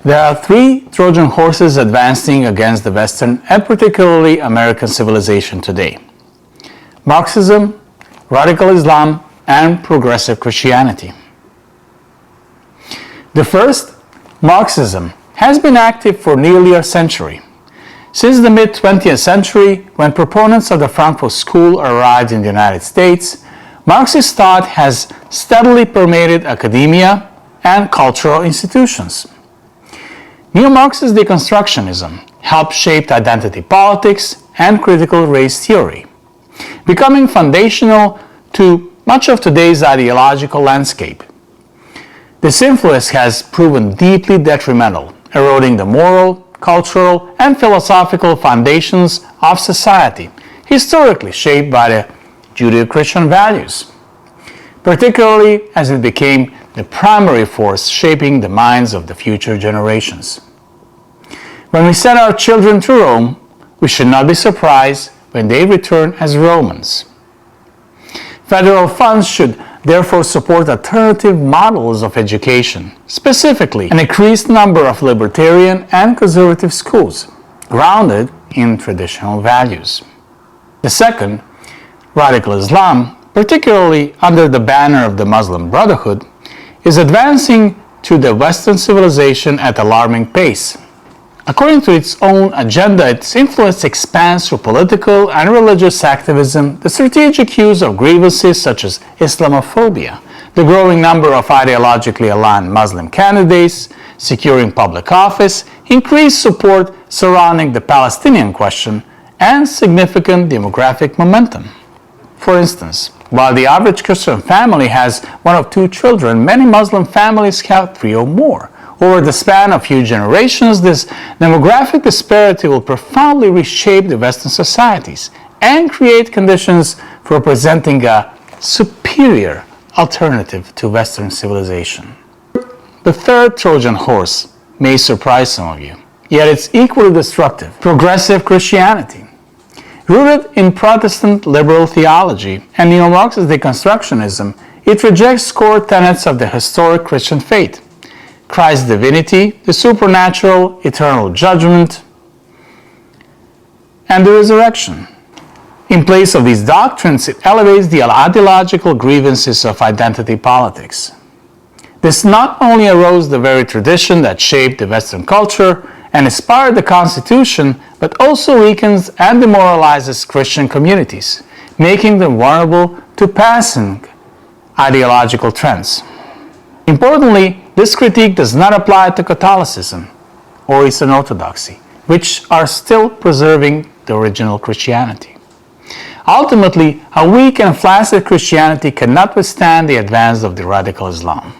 There are three Trojan horses advancing against the Western and particularly American civilization today: Marxism, radical Islam, and progressive Christianity. The first, Marxism, has been active for nearly a century. Since the mid-20th century, when proponents of the Frankfurt School arrived in the United States, Marxist thought has steadily permeated academia and cultural institutions. Neo-Marxist deconstructionism helped shape identity politics and critical race theory, becoming foundational to much of today's ideological landscape. This influence has proven deeply detrimental, eroding the moral, cultural, and philosophical foundations of society, historically shaped by the Judeo-Christian values, particularly as it became the primary force shaping the minds of the future generations. When we send our children to Rome, we should not be surprised when they return as Romans. Federal funds should therefore support alternative models of education, specifically an increased number of libertarian and conservative schools, grounded in traditional values. The second, radical Islam, particularly under the banner of the Muslim Brotherhood, is advancing through the Western civilization at alarming pace. According to its own agenda, its influence expands through political and religious activism, the strategic use of grievances such as Islamophobia, the growing number of ideologically aligned Muslim candidates, securing public office, increased support surrounding the Palestinian question, and significant demographic momentum. For instance, while the average Christian family has one of two children, many Muslim families have three or more. Over the span of few generations, this demographic disparity will profoundly reshape the Western societies and create conditions for presenting a superior alternative to Western civilization. The third Trojan horse may surprise some of you, yet it's equally destructive: progressive Christianity. Rooted in Protestant liberal theology and Neo-Marxist deconstructionism, it rejects core tenets of the historic Christian faith: Christ's divinity, the supernatural, eternal judgment, and the resurrection. In place of these doctrines, it elevates the ideological grievances of identity politics. This not only erodes the very tradition that shaped the Western culture and inspired the Constitution, but also weakens and demoralizes Christian communities, making them vulnerable to passing ideological trends. Importantly, this critique does not apply to Catholicism or Eastern Orthodoxy, which are still preserving the original Christianity. Ultimately, a weak and flaccid Christianity cannot withstand the advance of the radical Islam.